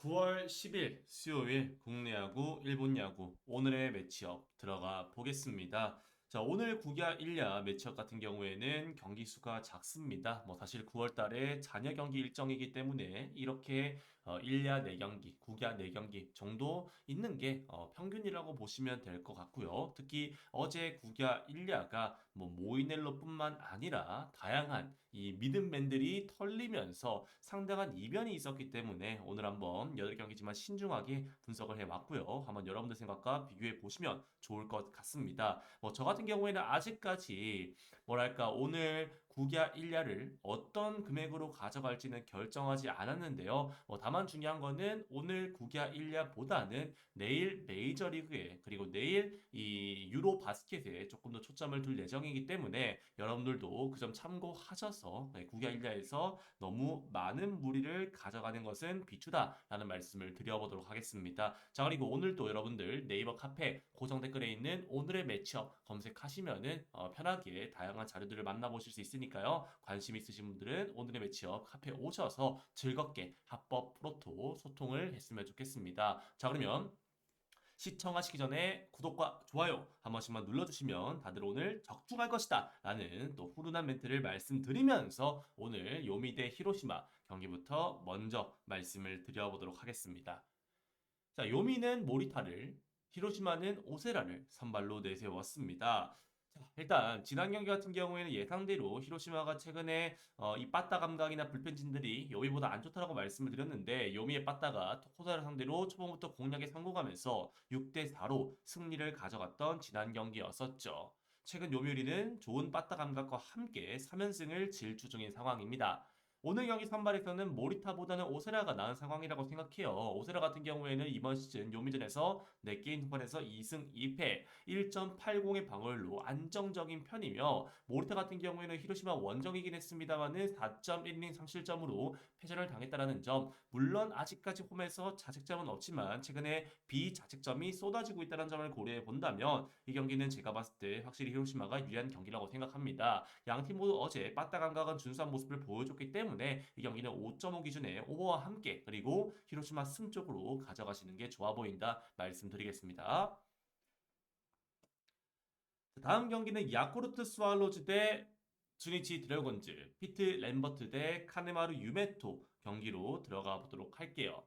9월 10일 수요일 국내 야구, 일본 야구 오늘의 매치업 들어가 보겠습니다. 자, 오늘 국야 1야 매치업 같은 경우에는 경기 수가 작습니다. 사실 9월 달에 잔여 경기 일정이기 때문에 이렇게 1야 4경기, 국야 4경기 정도 있는 게 평균이라고 보시면 될 것 같고요. 특히 어제 국야 1야가 모이넬로뿐만 아니라 다양한 이 미든맨들이 털리면서 상당한 이변이 있었기 때문에 오늘 한번 8경기지만 신중하게 분석을 해봤고요. 한번 여러분들 생각과 비교해 보시면 좋을 것 같습니다. 저 같은 경우에는 아직까지 뭐랄까 오늘 국야 1야를 어떤 금액으로 가져갈지는 결정하지 않았는데요. 다만 중요한 거는 오늘 국야 1야보다는 내일 메이저리그에 그리고 내일 이 유로 바스켓에 조금 더 초점을 둘 예정이기 때문에 여러분들도 그 점 참고하셔서 국야 1야에서 너무 많은 무리를 가져가는 것은 비추다라는 말씀을 드려보도록 하겠습니다. 자, 그리고 오늘도 여러분들 네이버 카페 고정 댓글에 있는 오늘의 매치업 검색하시면은 편하게 다양한 자료들을 만나보실 수 있으니까요. 관심 있으신 분들은 오늘의 매치업 카페 오셔서 즐겁게 합법 프로토 소통을 했으면 좋겠습니다. 자, 그러면 시청하시기 전에 구독과 좋아요 한 번씩만 눌러주시면 다들 오늘 적중할 것이다 라는 또 훈훈한 멘트를 말씀드리면서 오늘 요미 대 히로시마 경기부터 먼저 말씀을 드려보도록 하겠습니다. 자, 요미는 모리타를, 히로시마는 오세라를 선발로 내세웠습니다. 자, 일단 지난 경기 같은 경우에는 예상대로 히로시마가 최근에 이 빠따 감각이나 불펜진들이 요미보다 안 좋다라고 말씀을 드렸는데 요미의 빠따가 토코사를 상대로 초반부터 공략에 성공하면서 6대 4로 승리를 가져갔던 지난 경기였었죠. 최근 요미우리는 좋은 빠따 감각과 함께 3연승을 질주 중인 상황입니다. 오늘 경기 선발에서는 모리타보다는 오세라가 나은 상황이라고 생각해요. 오세라 같은 경우에는 이번 시즌 요미전에서 4게임 등판에서 2승 2패, 1.80의 방어율로 안정적인 편이며 모리타 같은 경우에는 히로시마 원정이긴 했습니다만은 4.1이닝 상실점으로 패전을 당했다는 점, 물론 아직까지 홈에서 자책점은 없지만 최근에 비자책점이 쏟아지고 있다는 점을 고려해 본다면 이 경기는 제가 봤을 때 확실히 히로시마가 유리한 경기라고 생각합니다. 양 팀 모두 어제 빠따 감각은 준수한 모습을 보여줬기 때문에 이 경기는 5.5 기준에 오버와 함께 그리고 히로시마 승 쪽으로 가져가시는 게 좋아 보인다 말씀드리겠습니다. 다음 경기는 야쿠르트 스와로즈 대 주니치 드래곤즈, 피트 램버트 대 카네마루 유메토 경기로 들어가 보도록 할게요.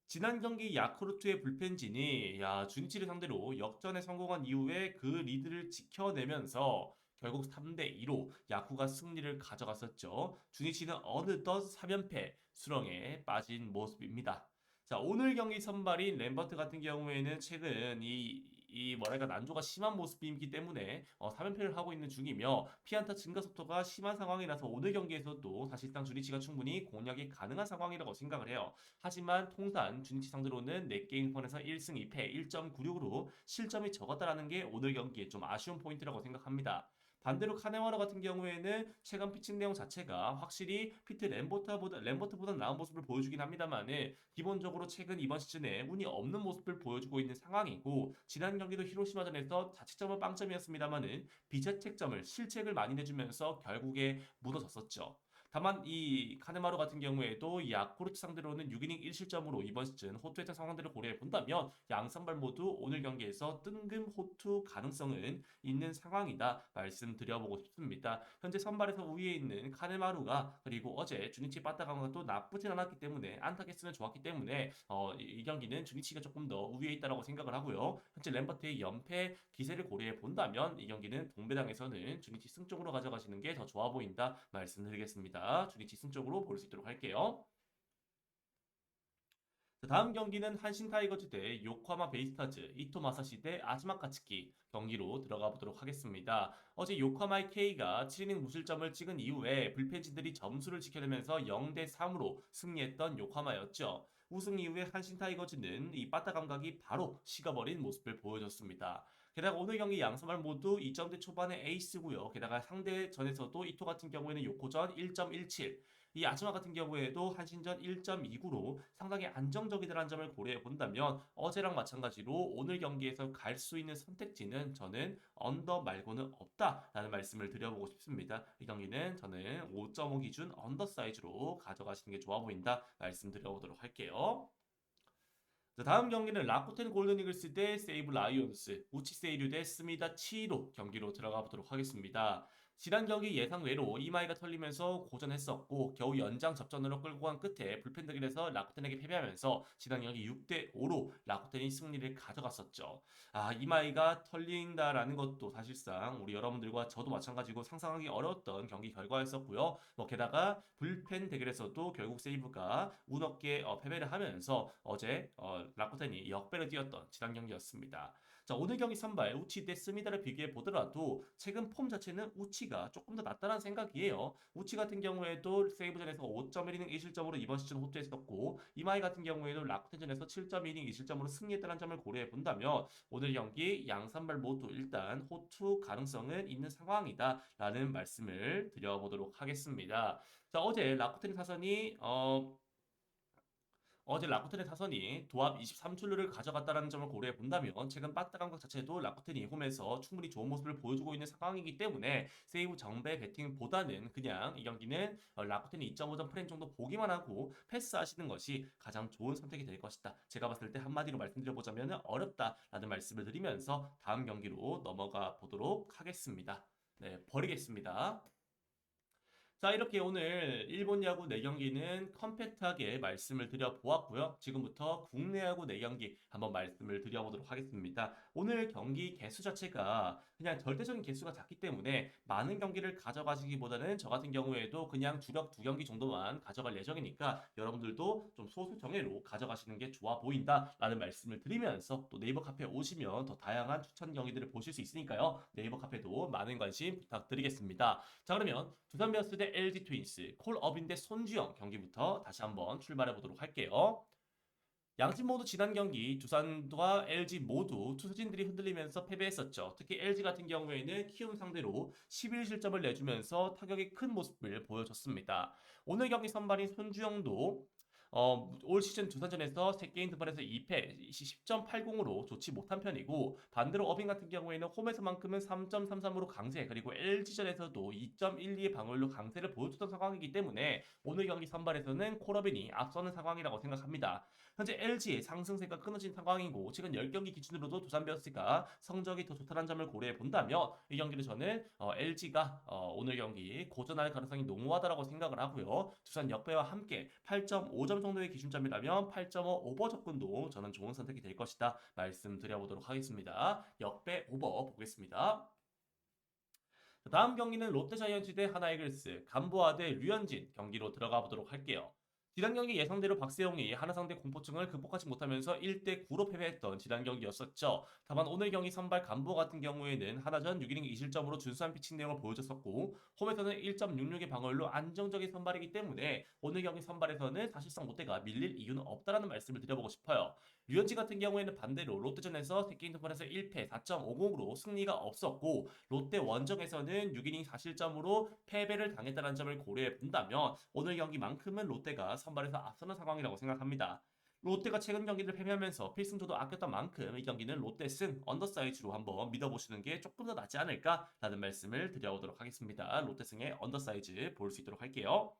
지난 경기 야쿠르트의 불펜진이 주니치를 상대로 역전에 성공한 이후에 그 리드를 지켜내면서 결국 3대 2로 야쿠가 승리를 가져갔었죠. 주니치는 어느덧 3연패 수렁에 빠진 모습입니다. 자, 오늘 경기 선발인 램버트 같은 경우에는 최근 이 뭐랄까 난조가 심한 모습이기 때문에 3연패를 하고 있는 중이며 피안타 증가 속도가 심한 상황이라서 오늘 경기에서도 사실상 주니치가 충분히 공략이 가능한 상황이라고 생각을 해요. 하지만 통산 주니치 상대로는 4게임 선에서 1승 2패 1.96으로 실점이 적었다라는 게 오늘 경기에 좀 아쉬운 포인트라고 생각합니다. 반대로 카네와라 같은 경우에는 최근 피칭 내용 자체가 확실히 피트 램버트보다 나은 모습을 보여주긴 합니다만은 기본적으로 최근 이번 시즌에 운이 없는 모습을 보여주고 있는 상황이고 지난 경기도 히로시마전에서 자책점은 빵점이었습니다만은 비자책점을 실책을 많이 내주면서 결국에 무너졌었죠. 다만 이 카네마루 같은 경우에도 야쿠르트 상대로는 6이닝 1실점으로 이번 시즌 호투했던 상황들을 고려해 본다면 양 선발 모두 오늘 경기에서 뜬금 호투 가능성은 있는 상황이다 말씀드려보고 싶습니다. 현재 선발에서 우위에 있는 카네마루가 그리고 어제 주니치 빠따강가 또 나쁘진 않았기 때문에 안타 개수는 좋았기 때문에 이 경기는 주니치가 조금 더 우위에 있다고 생각을 하고요. 현재 램버트의 연패 기세를 고려해 본다면 이 경기는 동배당에서는 주니치 승 쪽으로 가져가시는 게 더 좋아 보인다 말씀드리겠습니다. 주니치 승 쪽으로 볼 수 있도록 할게요. 자, 다음 경기는 한신 타이거즈 대 요코하마 베이스타즈, 이토 마사시 대 아즈마 카츠키 경기로 들어가 보도록 하겠습니다. 어제 요코하마의 K가 7이닝 무실점을 찍은 이후에 불펜진들이 점수를 지켜내면서 0대 3으로 승리했던 요코하마였죠. 우승 이후에 한신 타이거즈는 이 빠따 감각이 바로 식어버린 모습을 보여줬습니다. 게다가 오늘 경기 양선발 모두 2점대 초반의 에이스고요. 게다가 상대전에서도 이토 같은 경우에는 요코전 1.17, 이 아즈마 같은 경우에도 한신전 1.29로 상당히 안정적이라는 점을 고려해 본다면 어제랑 마찬가지로 오늘 경기에서 갈 수 있는 선택지는 저는 언더 말고는 없다라는 말씀을 드려보고 싶습니다. 이 경기는 저는 5.5 기준 언더 사이즈로 가져가시는 게 좋아 보인다 말씀드려보도록 할게요. 자, 다음 경기는 라쿠텐 골든이글스 대 세이브 라이온스, 우치세이류 대 스미다 치히로 경기로 들어가 보도록 하겠습니다. 지난 경기 예상외로 이마이가 털리면서 고전했었고 겨우 연장 접전으로 끌고 간 끝에 불펜득일에서 라쿠텐에게 패배하면서 지난 경기 6대5로 라쿠텐이 승리를 가져갔었죠. 이마이가 털린다라는 것도 사실상 우리 여러분들과 저도 마찬가지고 상상하기 어려웠던 경기 결과였었고요. 게다가 불펜 대결에서도 결국 세이브가 운 없게 패배를 하면서 어제 라쿠텐이 역배를 뛰었던 지난 경기였습니다. 자, 오늘 경기 선발 우치 대 스미다를 비교해 보더라도 최근 폼 자체는 우치가 조금 더 낫다는 생각이에요. 우치 같은 경우에도 세이브전에서 5.1이닝 1실점으로 이번 시즌 호투했었고 이마이 같은 경우에도 라쿠텐전에서 7.2이닝 2실점으로 승리했다는 점을 고려해 본다면 오늘 경기 양 선발 모두 일단 호투 가능성은 있는 상황이다라는 말씀을 드려보도록 하겠습니다. 자, 어제 라쿠텐의 타선이 도합 23출루를 가져갔다는 점을 고려해 본다면 최근 빠따 감각 자체도 라쿠텐이 홈에서 충분히 좋은 모습을 보여주고 있는 상황이기 때문에 세이브 정배 배팅보다는 그냥 이 경기는 라쿠텐이 2.5점 프레임 정도 보기만 하고 패스하시는 것이 가장 좋은 선택이 될 것이다. 제가 봤을 때 한마디로 말씀드려보자면 어렵다라는 말씀을 드리면서 다음 경기로 넘어가 보도록 하겠습니다. 네, 버리겠습니다. 자, 이렇게 오늘 일본 야구 4경기는 컴팩트하게 말씀을 드려보았고요. 지금부터 국내 야구 4경기 한번 말씀을 드려보도록 하겠습니다. 오늘 경기 개수 자체가 그냥 절대적인 개수가 작기 때문에 많은 경기를 가져가시기보다는 저 같은 경우에도 그냥 주력 2경기 정도만 가져갈 예정이니까 여러분들도 좀 소수 정예로 가져가시는 게 좋아 보인다라는 말씀을 드리면서 또 네이버 카페 오시면 더 다양한 추천 경기들을 보실 수 있으니까요. 네이버 카페도 많은 관심 부탁드리겠습니다. 자, 그러면 두산 베어스 대 LG 트윈스, 콜업인 대 손주영 경기부터 다시 한번 출발해 보도록 할게요. 양팀 모두 지난 경기 두산과 LG 모두 투수진들이 흔들리면서 패배했었죠. 특히 LG 같은 경우에는 키움 상대로 11실점을 내주면서 타격이 큰 모습을 보여줬습니다. 오늘 경기 선발인 손주영도 올 시즌 두산전에서 3게임 등판에서 2패 10.80으로 좋지 못한 편이고 반대로 어빙 같은 경우에는 홈에서만큼은 3.33으로 강세 그리고 LG전에서도 2.12의 방어율로 강세를 보여줬던 상황이기 때문에 오늘 경기 선발에서는 콜어빈이 앞서는 상황이라고 생각합니다. 현재 LG의 상승세가 끊어진 상황이고 최근 10경기 기준으로도 두산 베어스가 성적이 더 좋다는 점을 고려해 본다면 이 경기는 저는 LG가 오늘 경기 고전할 가능성이 농후하다고 생각을 하고요. 두산 역배와 함께 8.5점 정도의 기준점이라면 8.5 오버 접근도 저는 좋은 선택이 될 것이다 말씀드려보도록 하겠습니다. 역배 오버 보겠습니다. 다음 경기는 롯데자이언츠 대 하나이글스, 간보아 대 류현진 경기로 들어가 보도록 할게요. 지난 경기 예상대로 박세용이 하나 상대 공포증을 극복하지 못하면서 1대9로 패배했던 지난 경기였었죠. 다만 오늘 경기 선발 간보 같은 경우에는 하나전 6이닝 2실점으로 준수한 피칭 내용을 보여줬었고 홈에서는 1.66의 방어율로 안정적인 선발이기 때문에 오늘 경기 선발에서는 사실상 롯데가 밀릴 이유는 없다라는 말씀을 드려보고 싶어요. 류현진 같은 경우에는 반대로 롯데전에서 3게임 등판에서 1패 4.50으로 승리가 없었고 롯데 원정에서는 6이닝 4실점으로 패배를 당했다는 점을 고려해 본다면 오늘 경기만큼은 롯데가 선발에서 앞서는 상황이라고 생각합니다. 롯데가 최근 경기를 패배하면서 필승조도 아꼈던 만큼 이 경기는 롯데 승 언더사이즈로 한번 믿어보시는 게 조금 더 낫지 않을까라는 말씀을 드려보도록 하겠습니다. 롯데 승의 언더사이즈 볼 수 있도록 할게요.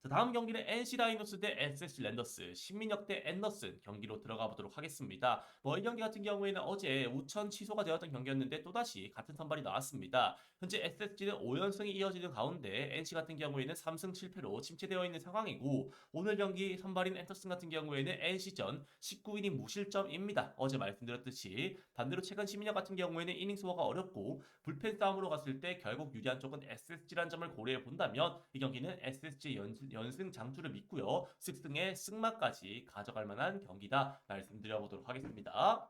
자, 다음 경기는 NC 다이노스 대 SSG 랜더스, 신민혁 대 앤더슨 경기로 들어가 보도록 하겠습니다. 이 경기 같은 경우에는 어제 우천 취소가 되었던 경기였는데 또다시 같은 선발이 나왔습니다. 현재 SSG는 5연승이 이어지는 가운데 NC 같은 경우에는 3승 7패로 침체되어 있는 상황이고 오늘 경기 선발인 앤더슨 같은 경우에는 NC전 19이닝 무실점입니다. 어제 말씀드렸듯이 반대로 최근 신민혁 같은 경우에는 이닝 소화가 어렵고 불펜 싸움으로 갔을 때 결국 유리한 쪽은 SSG라는 점을 고려해 본다면 이 경기는 SSG 연승 장투를 믿고요. 습승의 승마까지 가져갈 만한 경기다 말씀드려보도록 하겠습니다.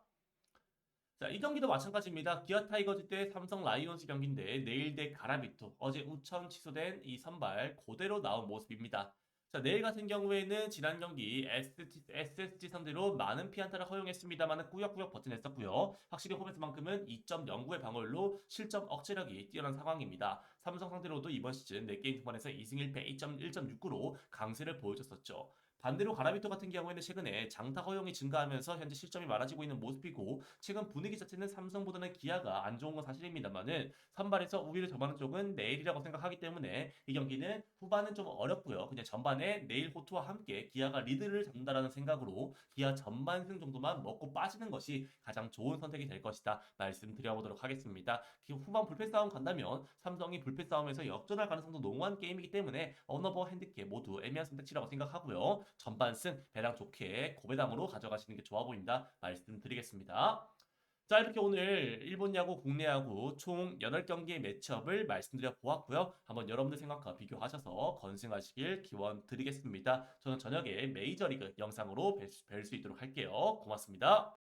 자, 이 경기도 마찬가지입니다. 기아 타이거즈 대 삼성 라이온스 경기인데 내일 대 가라비토 어제 우천 취소된 이 선발 그대로 나온 모습입니다. 자, 내일 같은 경우에는 지난 경기 SSG 상대로 많은 피안타를 허용했습니다만 꾸역꾸역 버텨냈었고요. 확실히 홈에서만큼은 2.09의 방어율로 실점 억제력이 뛰어난 상황입니다. 삼성 상대로도 이번 시즌 4게임 등반에서 2승 1패 1.69로 강세를 보여줬었죠. 반대로 가라비토 같은 경우에는 최근에 장타 허용이 증가하면서 현재 실점이 많아지고 있는 모습이고 최근 분위기 자체는 삼성보다는 기아가 안 좋은 건 사실입니다만은 선발에서 우위를 점하는 쪽은 내일이라고 생각하기 때문에 이 경기는 후반은 좀 어렵고요. 그냥 전반에 내일 호투와 함께 기아가 리드를 잡는다라는 생각으로 기아 전반승 정도만 먹고 빠지는 것이 가장 좋은 선택이 될 것이다 말씀드려보도록 하겠습니다. 후반 불펜 싸움 간다면 삼성이 불펜 싸움에서 역전할 가능성도 농후한 게임이기 때문에 언어버 핸디캡 모두 애매한 선택지라고 생각하고요. 전반승 배당 좋게 고배당으로 가져가시는 게 좋아 보인다 말씀드리겠습니다. 자, 이렇게 오늘 일본 야구, 국내 야구 총 8경기의 매치업을 말씀드려 보았고요. 한번 여러분들 생각과 비교하셔서 건승하시길 기원 드리겠습니다. 저는 저녁에 메이저리그 영상으로 뵐 수 있도록 할게요. 고맙습니다.